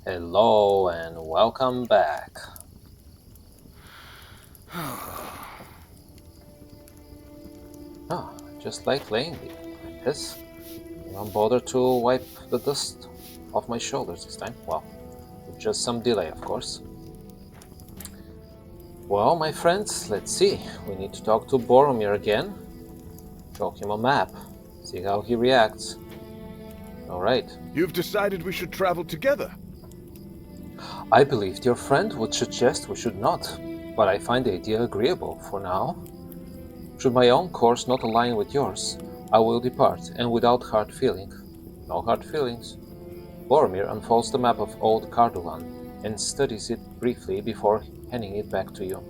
Hello and welcome back. Just like lately, like this. You don't bother to wipe the dust off my shoulders this time. Well, with just some delay, of course. Well, my friends, let's see. We need to talk to Boromir again. Show him a map. See how he reacts. Alright. You've decided we should travel together. I believed your friend would suggest we should not, but I find the idea agreeable for now. Should my own course not align with yours, I will depart, and without hard feeling. No hard feelings. Boromir unfolds the map of Old Cardolan and studies it briefly before handing it back to you.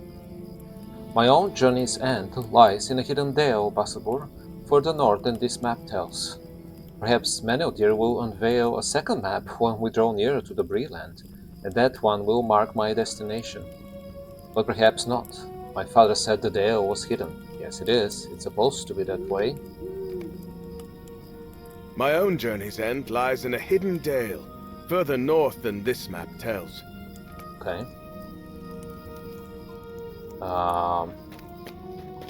My own journey's end lies in a hidden dale, Basabur, further north than this map tells. Perhaps Meneldir will unveil a second map when we draw nearer to the Breeland, and that one will mark my destination. But perhaps not. My father said the dale was hidden. Yes, it is. It's supposed to be that way. My own journey's end lies in a hidden dale, further north than this map tells. Okay.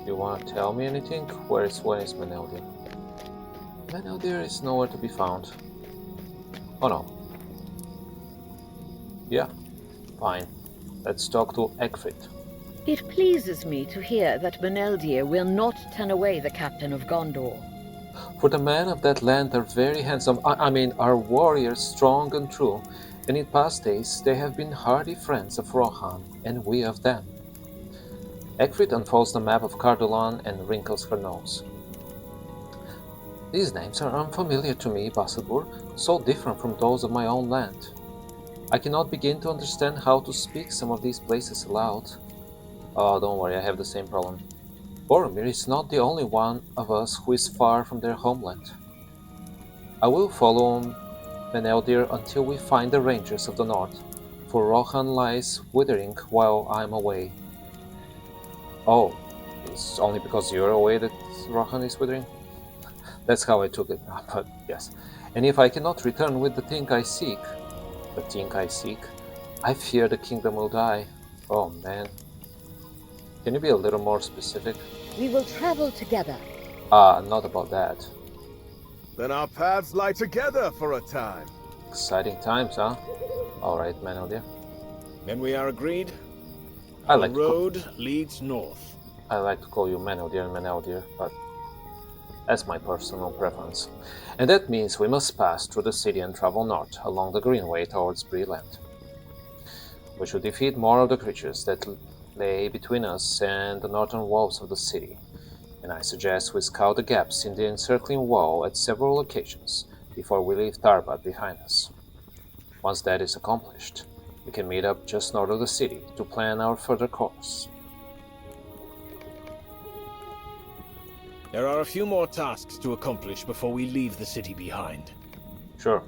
You want to tell me anything? Where is Meneldir? Meneldir is nowhere to be found. Oh no. Yeah, fine. Let's talk to Egfrid. It pleases me to hear that Beneldir will not turn away the captain of Gondor. For the men of that land are very handsome. I mean, are warriors strong and true, and in past days they have been hardy friends of Rohan, and we of them. Egfrid unfolds the map of Cardolan and wrinkles her nose. These names are unfamiliar to me, Basabur, so different from those of my own land. I cannot begin to understand how to speak some of these places aloud. Oh, don't worry, I have the same problem. Boromir is not the only one of us who is far from their homeland. I will follow Meneldir until we find the Rangers of the North, for Rohan lies withering while I'm away. Oh, it's only because you're away that Rohan is withering? That's how I took it, but yes. And if I cannot return with the thing I seek, I fear the kingdom will die. Oh man. Can you be a little more specific? We will travel together. Not about that. Then our paths lie together for a time. Exciting times, huh? Alright, Meneldir. Then we are agreed? The road leads north. I like to call you Meneldir and Meneldir, but that's my personal preference. And that means we must pass through the city and travel north, along the greenway towards Breeland. We should defeat more of the creatures that lay between us and the northern walls of the city, and I suggest we scout the gaps in the encircling wall at several locations before we leave Tarbad behind us. Once that is accomplished, we can meet up just north of the city to plan our further course. There are a few more tasks to accomplish before we leave the city behind. Sure.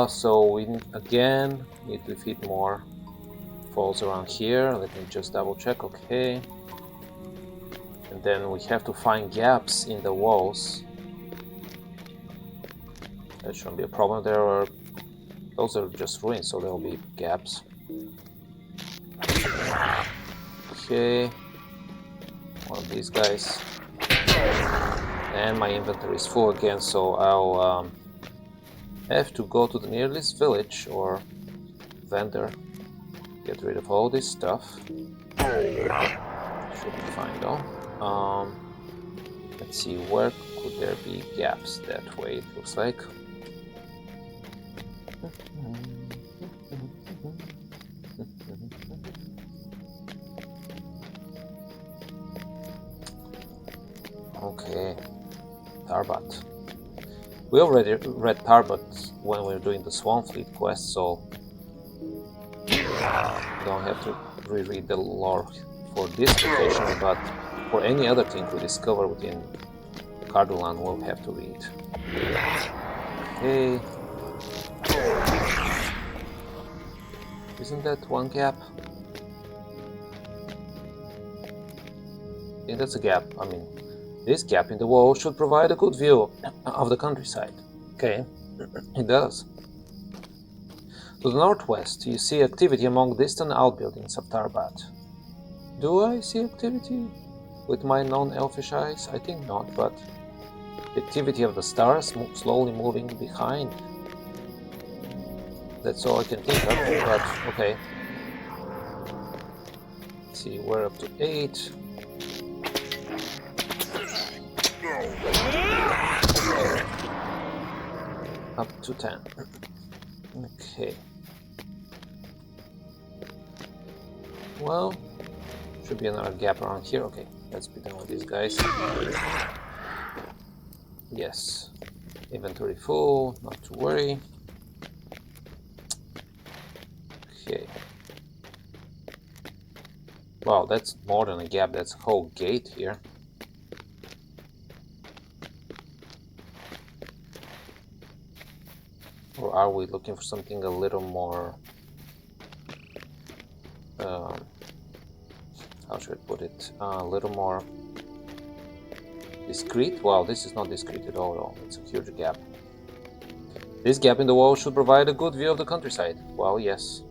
So we again need to defeat more falls around here. Let me just double check. Okay. And then we have to find gaps in the walls. That shouldn't be a problem. Those are just ruins, so there will be gaps. Okay. One of these guys. And my inventory is full again, so I'll have to go to the nearest village or vendor. Get rid of all this stuff. Should be fine though. Let's see, where could there be gaps that way, it looks like. Okay, Tarbat. We already read Tarbat when we were doing the Swanfleet quest, so don't have to reread the lore for this location, but for any other thing we discover within Cardolan, we'll have to read. Okay. Isn't that one gap? I think that's a gap. I mean, this gap in the wall should provide a good view of the countryside. Okay, it does. To the northwest, you see activity among distant outbuildings of Tarbat. Do I see activity with my non-elfish eyes? I think not, but the activity of the stars slowly moving behind. That's all I can think of, but okay. Let's see, we're up to 8. Up to 10. Okay. Well, should be another gap around here. Okay, let's be done with these guys. Yes. Inventory full, not to worry. Okay. Wow, that's more than a gap, that's a whole gate here. Or are we looking for something a little more... how should I put it? A little more discreet? Wow, this is not discreet at all. It's a huge gap. This gap in the wall should provide a good view of the countryside. Well, yes.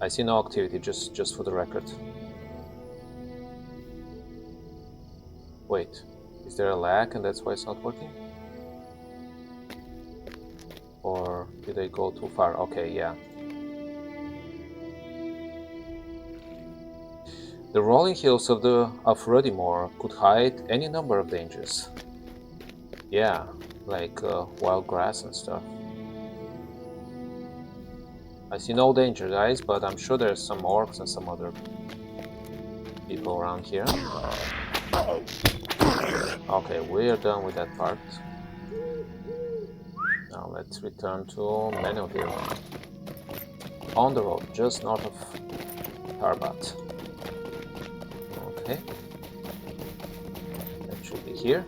I see no activity, just for the record. Wait, is there a lag and that's why it's not working? Or did I go too far? Okay, yeah. The rolling hills of Rudimore could hide any number of dangers. Yeah, like Wildgrass and stuff. I see no danger, guys, but I'm sure there's some orcs and some other people around here. Okay, we're done with that part. Now let's return to Meneldir. On the road, just north of Tarbat. Okay. That should be here.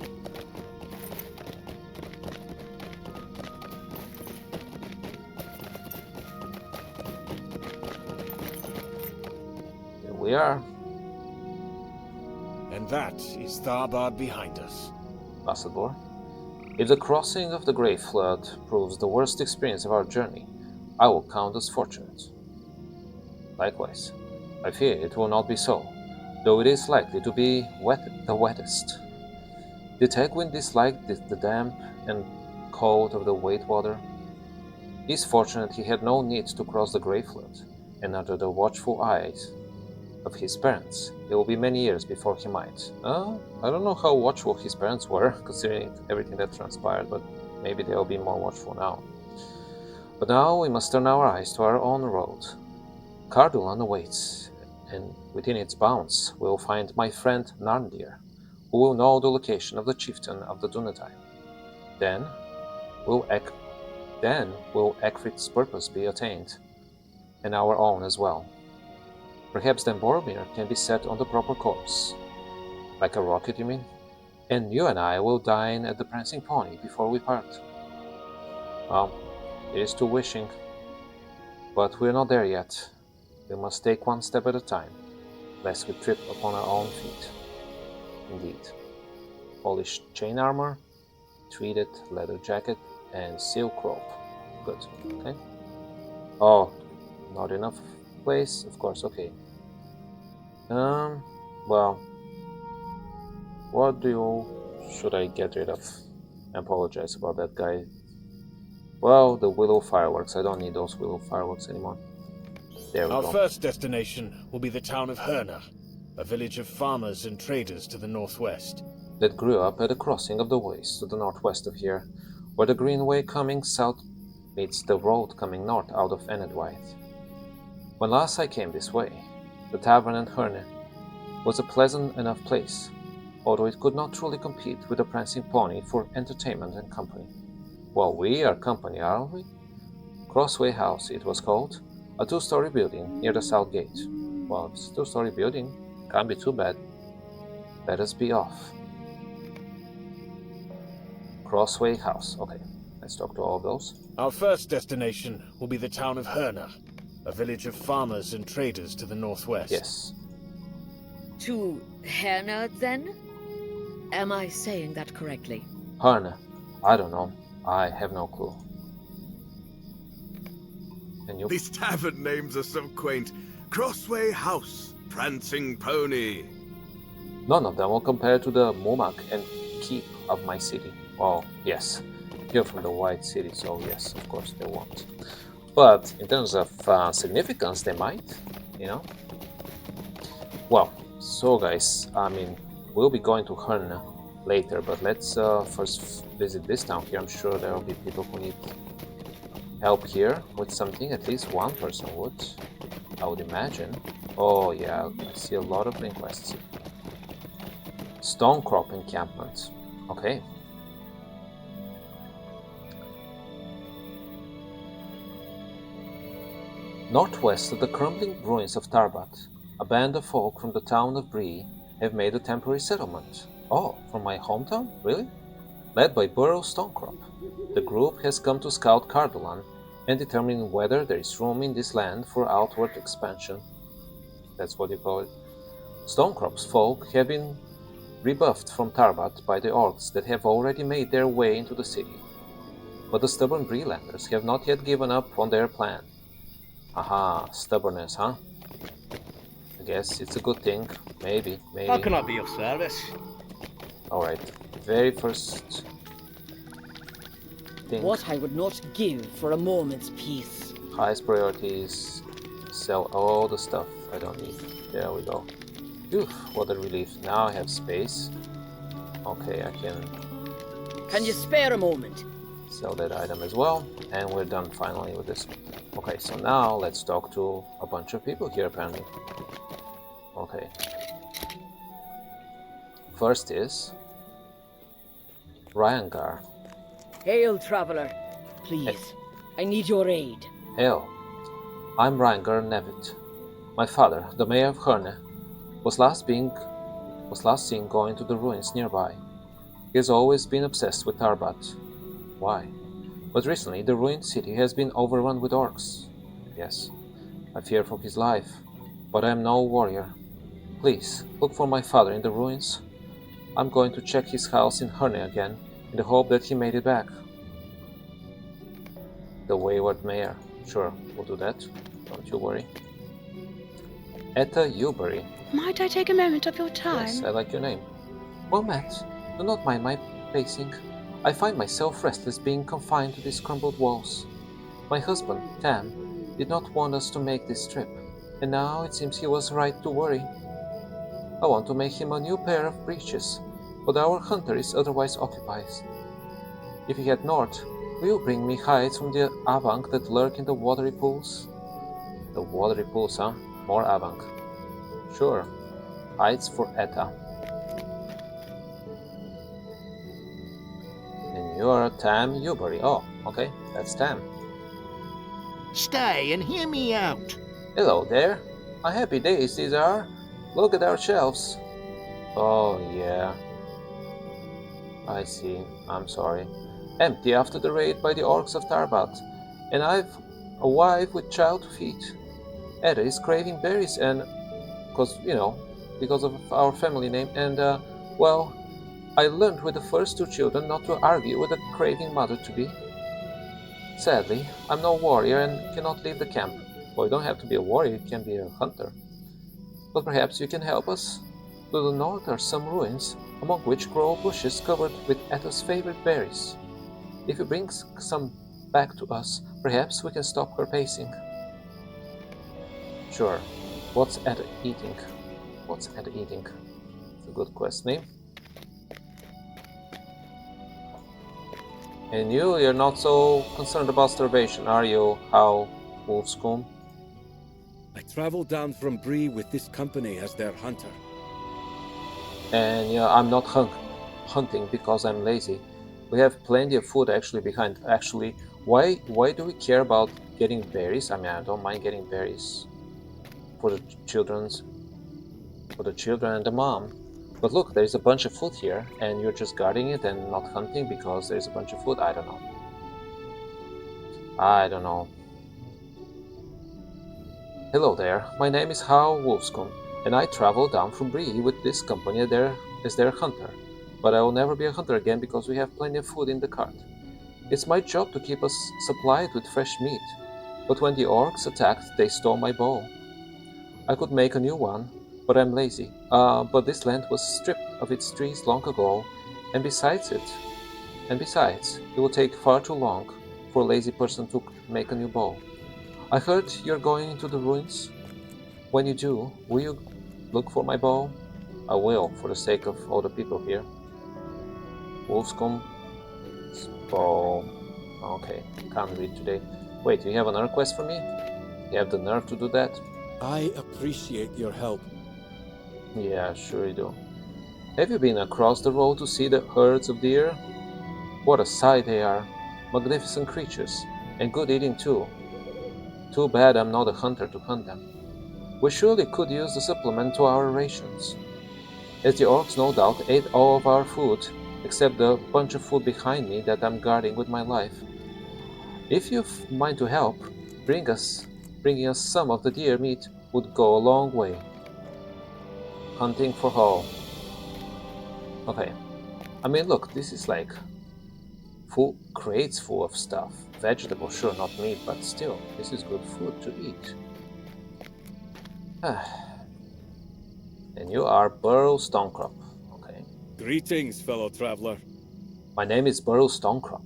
Here we are. And that is Tharbad behind us. Passador. If the crossing of the Grey Flood proves the worst experience of our journey, I will count us fortunate. Likewise, I fear it will not be so, though it is likely to be the wettest. The Tegwin disliked the damp and cold of the wet water. He is fortunate he had no need to cross the Grey Flood, and under the watchful eyes of his parents, it will be many years before he might. I don't know how watchful his parents were, considering everything that transpired, but maybe they'll be more watchful now. But now we must turn our eyes to our own road. Cardulan awaits, and within its bounds we will find my friend Narndir, who will know the location of the chieftain of the Dunedain. Then will Ekfrit's purpose be attained, and our own as well. Perhaps then Boromir can be set on the proper course. Like a rocket, you mean? And you and I will dine at the Prancing Pony before we part. Well, it is too wishing. But we're not there yet. We must take one step at a time, lest we trip upon our own feet. Indeed. Polished chain armor, treated leather jacket, and silk rope. Good, okay. Oh, not enough place? Of course, okay. Well, what should I get rid of? I apologize about that guy. Well, the willow fireworks. I don't need those willow fireworks anymore. There we go. Our first destination will be the town of Herna, a village of farmers and traders to the northwest. That grew up at the crossing of the ways to the northwest of here, where the greenway coming south meets the road coming north out of Enedwaith. When last I came this way, the tavern in Herne was a pleasant enough place, although it could not truly compete with the Prancing Pony for entertainment and company. Well, we are company, aren't we? Crossway House, it was called, a 2-story building near the south gate. Well, it's a 2-story building, can't be too bad. Let us be off. Crossway House, okay, let's talk to all of those. Our first destination will be the town of Herna, a village of farmers and traders to the northwest. Yes. To Herna, then? Am I saying that correctly? Herne, I don't know. I have no clue. And you? These tavern names are so quaint. Crossway House, Prancing Pony. None of them will compare to the Mumak and Keep of my city. Well, yes, you're from the White City, so yes, of course they won't. But in terms of significance, they might, you know? Well, so guys, I mean, we'll be going to Herne later, but let's first visit this town here. I'm sure there will be people who need help here with something. At least one person would, I would imagine. Oh yeah, I see a lot of link quests. Stonecrop encampment. Okay. Northwest of the crumbling ruins of Tarbat, a band of folk from the town of Bree have made a temporary settlement. Oh, from my hometown? Really? Led by Burrow Stonecrop. The group has come to scout Cardolan and determine whether there is room in this land for outward expansion. That's what you call it. Stonecrop's folk have been rebuffed from Tarbat by the orcs that have already made their way into the city. But the stubborn Breelanders have not yet given up on their plan. Aha, stubbornness, huh? I guess it's a good thing. Maybe. How can I be of service? Alright, very first thing. What I would not give for a moment's peace. Highest priority is sell all the stuff I don't need. There we go. Oof, what a relief. Now I have space. Okay, I can Can you spare a moment? sell that item as well. And we're done finally with this. Okay, so now let's talk to a bunch of people here apparently. Okay. First is Ryangar. Hail, traveler. Please, I need your aid. Hail. I'm Ryangar Nevitt. My father, the mayor of Herne, was last seen going to the ruins nearby. He has always been obsessed with Tarbat. Why? But recently the ruined city has been overrun with orcs. Yes, I fear for his life, but I am no warrior. Please, look for my father in the ruins. I'm going to check his house in Herne again, in the hope that he made it back. The wayward mayor. Sure, we'll do that. Don't you worry. Etta Ewbury. Might I take a moment of your time? Yes, I like your name. Well met. Do not mind my pacing. I find myself restless being confined to these crumbled walls. My husband, Tam, did not want us to make this trip, and now it seems he was right to worry. I want to make him a new pair of breeches, but our hunter is otherwise occupied. If he head north, will you bring me hides from the Avank that lurk in the watery pools? The watery pools, huh? More Avank. Sure. Hides for Etta. And you're Tam Ewbury. Oh, okay, that's Tam. Stay and hear me out. Hello there. A happy days these are. Look at our shelves. Oh, yeah. I see. I'm sorry. Empty after the raid by the orcs of Tarbat. And I've a wife with child to feed. Etta is craving berries and... because of our family name. And, well, I learned with the first two children not to argue with a craving mother-to-be. Sadly, I'm no warrior and cannot leave the camp. Well, you don't have to be a warrior, you can be a hunter. But perhaps you can help us? To the north are some ruins, among which grow bushes covered with Etta's favorite berries. If you bring some back to us, perhaps we can stop her pacing. Sure. What's Etta eating? What's Etta eating? It's a good quest name. And you're not so concerned about starvation, are you, How Wolfscombe? I traveled down from Bree with this company as their hunter. And yeah, I'm not hunting because I'm lazy. We have plenty of food actually behind. Actually, why do we care about getting berries? I mean, I don't mind getting berries for the children and the mom. But look, there's a bunch of food here, and you're just guarding it and not hunting because there's a bunch of food. I don't know. Hello there. My name is How Wolfscombe, and I travel down from Bree with this company as their hunter. But I will never be a hunter again because we have plenty of food in the cart. It's my job to keep us supplied with fresh meat, but when the orcs attacked, they stole my bow. I could make a new one, but I'm lazy. But this land was stripped of its trees long ago, and besides, it will take far too long for a lazy person to make a new bow. I heard you're going into the ruins. When you do, will you look for my bow? I will, for the sake of all the people here. Wolfscombe bow. Okay, can't read today. Wait, you have another quest for me? You have the nerve to do that? I appreciate your help. Yeah, sure you do. Have you been across the road to see the herds of deer? What a sight they are! Magnificent creatures, and good eating too. Too bad I'm not a hunter to hunt them. We surely could use the supplement to our rations, as the orcs no doubt ate all of our food, except the bunch of food behind me that I'm guarding with my life. If you've mind to help, bringing us some of the deer meat would go a long way. Hunting for haul. Okay. I mean, look, this is like full crates full of stuff. Vegetables, sure, not meat, but still, this is good food to eat. And you are Burrow Stonecrop. Okay. Greetings, fellow traveler. My name is Burrow Stonecrop.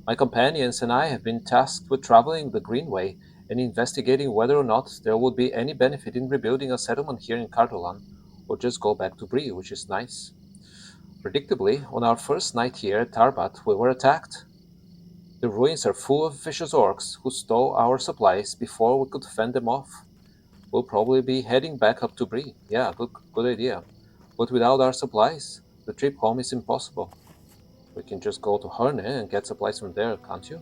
My companions and I have been tasked with traveling the Greenway and investigating whether or not there would be any benefit in rebuilding a settlement here in Cardolan, or just go back to Bree, which is nice. Predictably, on our first night here at Tarbat, we were attacked. The ruins are full of vicious orcs who stole our supplies before we could fend them off. We'll probably be heading back up to Bree. Yeah, good idea. But without our supplies, the trip home is impossible. We can just go to Herne and get supplies from there, can't you?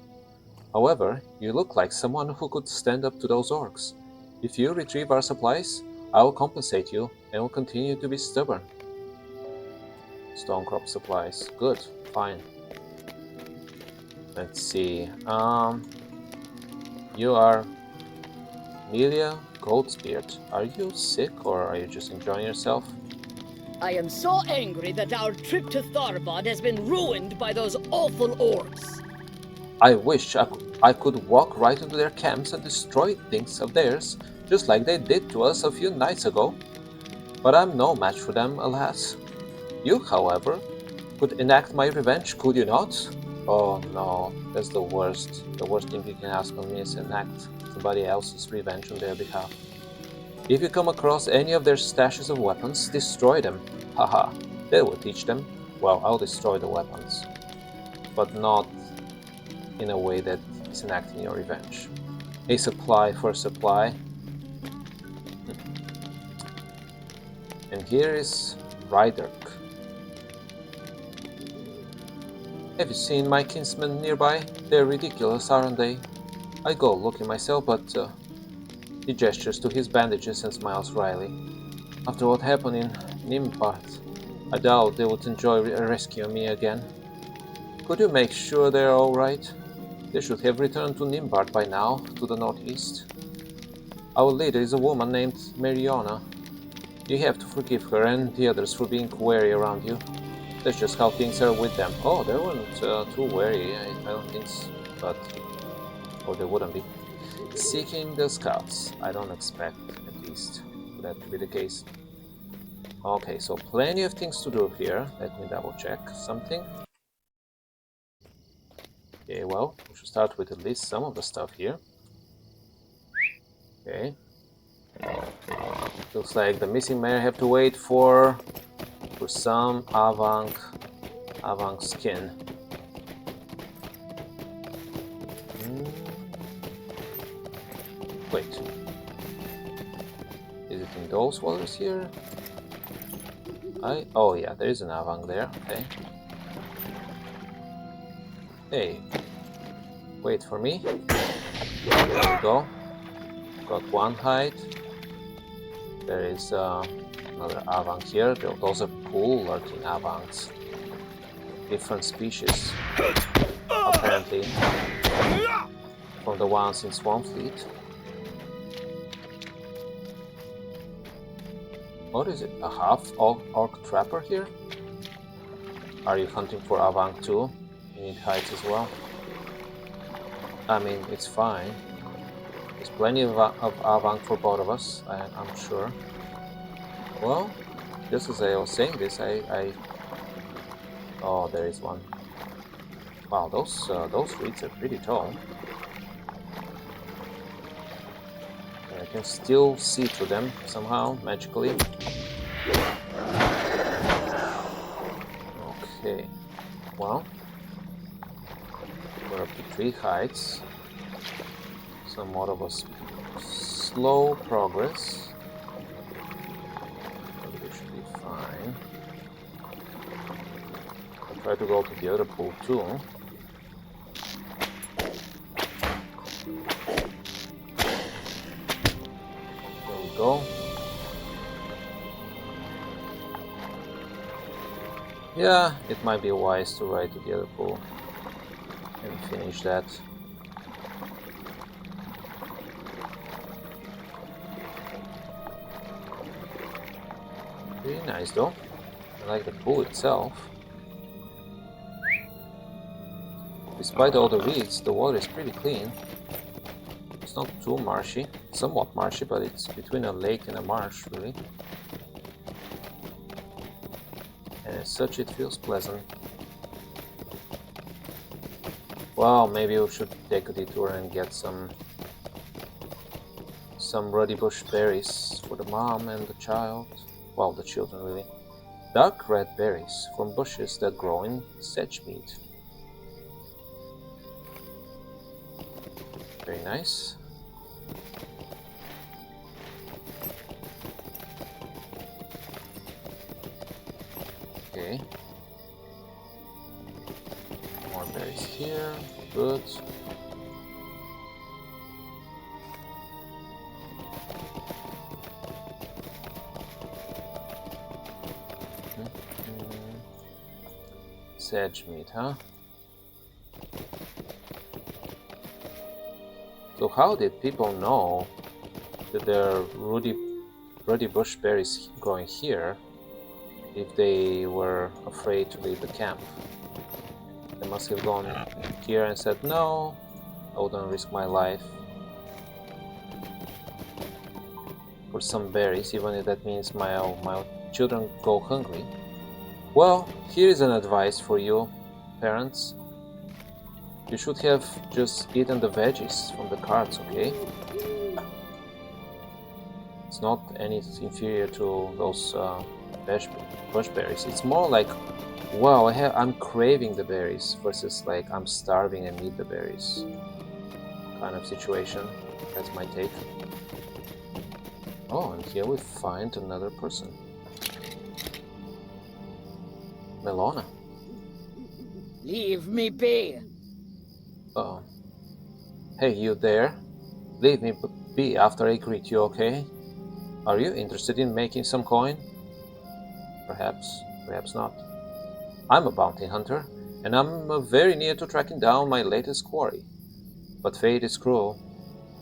However, you look like someone who could stand up to those orcs. If you retrieve our supplies, I will compensate you and will continue to be stubborn. Stonecrop supplies. Good, fine. Let's see. You are Amelia Goldsbeard. Are you sick or are you just enjoying yourself? I am so angry that our trip to Tharbad has been ruined by those awful orcs. I wish I could walk right into their camps and destroy things of theirs, just like they did to us a few nights ago. But I'm no match for them, alas. You, however, could enact my revenge, could you not? Oh no, that's the worst. The worst thing you can ask of me is enact somebody else's revenge on their behalf. If you come across any of their stashes of weapons, destroy them. Haha, that will teach them. Well, I'll destroy the weapons, but not in a way that is enacting your revenge. A supply for a supply. And here is Ryderk. Have you seen my kinsmen nearby? They're ridiculous, aren't they? I go looking myself, but he gestures to his bandages and smiles wryly. After what happened in Nimpart, I doubt they would enjoy rescuing me again. Could you make sure they're alright? They should have returned to Nimbart by now, to the northeast. Our leader is a woman named Mariona. You have to forgive her and the others for being wary around you. That's just how things are with them. Oh, they weren't too wary, I don't think so, but... or they wouldn't be. Seeking the scouts. I don't expect, at least, for that to be the case. Okay, so plenty of things to do here. Let me double check something. Okay, well, we should start with at least some of the stuff here. Okay. Looks like the missing may have to wait for some Avang skin. Wait. Is it in those waters here? Oh yeah, there is an Avang there, okay. Hey. Wait for me. There we go. Got one hide. There is another Avang here. Those are cool lurking Avangs. Different species, apparently, from the ones in Swampfleet. What is it? A half-orc trapper here? Are you hunting for Avang too? You need hides as well? I mean, it's fine. There's plenty of Avant for both of us, I'm sure. Well, just as I was saying this, oh, there is one. Wow, those reeds are pretty tall. And I can still see through them somehow, magically. Okay, well, we're up to 3 heights. Somewhat of a slow progress. But we should be fine. I'll try to go to the other pool too. There we go. Yeah, it might be wise to ride to the other pool and finish that. Pretty nice though. I like the pool itself. Despite all the reeds, the water is pretty clean. It's not too marshy. Somewhat marshy, but it's between a lake and a marsh, really. And as such, it feels pleasant. Well, maybe we should take a detour and get some ruddy bush berries for the mom and the child. Well, the children, really. Dark red berries from bushes that grow in sedgemead. Very nice. Okay. More berries here. Good. Sedgemead, huh? So how did people know that there are ruddy bush berries growing here if they were afraid to leave the camp? They must have gone here and said, no, I wouldn't risk my life for some berries, even if that means my children go hungry. Well, here is an advice for you, parents. You should have just eaten the veggies from the carts, okay? It's not any inferior to those bush berries. It's more like, wow, I'm craving the berries versus like I'm starving and need the berries kind of situation. That's my take. Oh, and here we find another person. Melona. Leave me be. Oh. Hey, you there? Leave me be after I greet you, okay? Are you interested in making some coin? Perhaps, perhaps not. I'm a bounty hunter, and I'm very near to tracking down my latest quarry. But fate is cruel.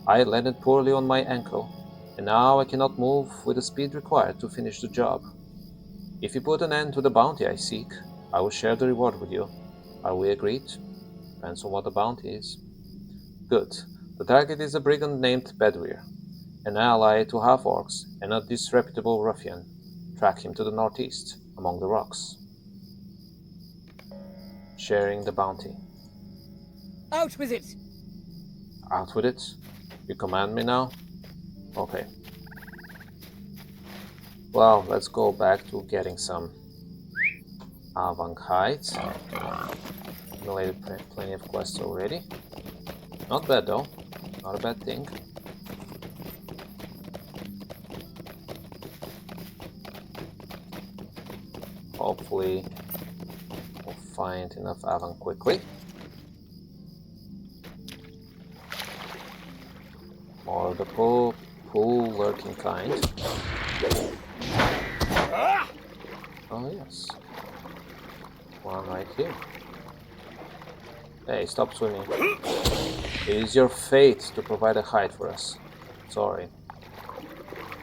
I landed poorly on my ankle, and now I cannot move with the speed required to finish the job. If you put an end to the bounty I seek, I will share the reward with you. Are we agreed? Depends on what the bounty is. Good. The target is a brigand named Bedwyr, an ally to half-orcs and a disreputable ruffian. Track him to the northeast, among the rocks. Sharing the bounty. Out with it! Out with it? You command me now? Okay. Well, let's go back to getting some Avant hides. Accumulated plenty of quests already. Not bad though. Not a bad thing. Hopefully we'll find enough Avant quickly. More of the pool lurking kind. Oh yes. One right here. Hey, stop swimming. It is your fate to provide a hide for us. Sorry.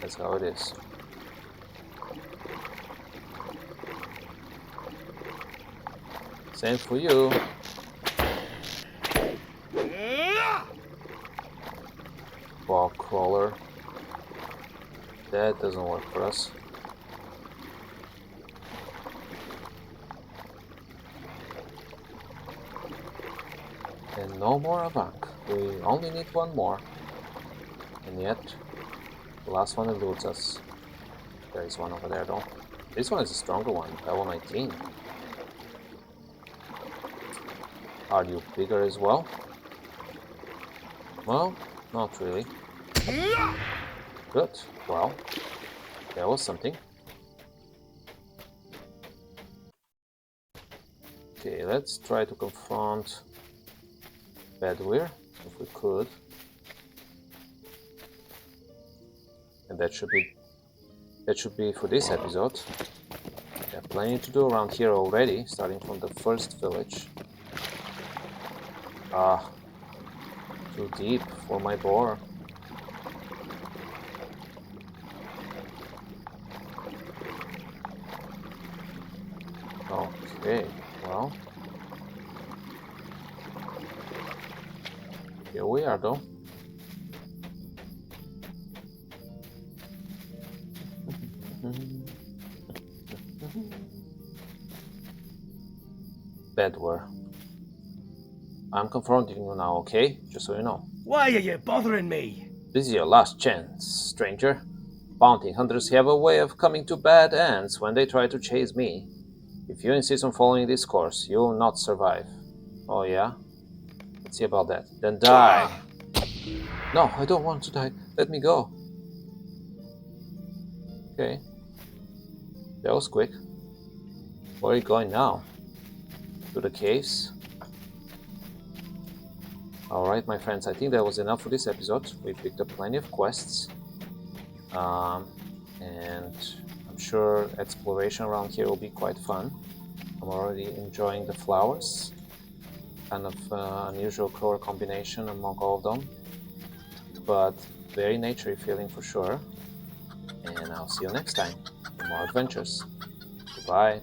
That's how it is. Same for you. bog crawler. That doesn't work for us. And no more Avank. We only need one more. And yet, the last one eludes us. There is one over there though. This one is a stronger one, level 19. Are you bigger as well? Well, not really. Good. Well, there was something. Okay, let's try to confront Bedwyr, if we could. And that should be for this episode. We have plenty to do around here already, starting from the first village. Ah, too deep for my boar. Okay, well. Here we are though. Bedwyr. I'm confronting you now, okay? Just so you know. Why are you bothering me? This is your last chance, stranger. Bounty hunters have a way of coming to bad ends when they try to chase me. If you insist on following this course, you will not survive. Oh yeah? Let's see about that. Then die! No, I don't want to die. Let me go. Okay. That was quick. Where are you going now? To the caves? Alright, my friends, I think that was enough for this episode. We picked up plenty of quests. And I'm sure exploration around here will be quite fun. I'm already enjoying the flowers. Kind of unusual color combination among all of them. But very naturey feeling for sure. And I'll see you next time for more adventures. Goodbye.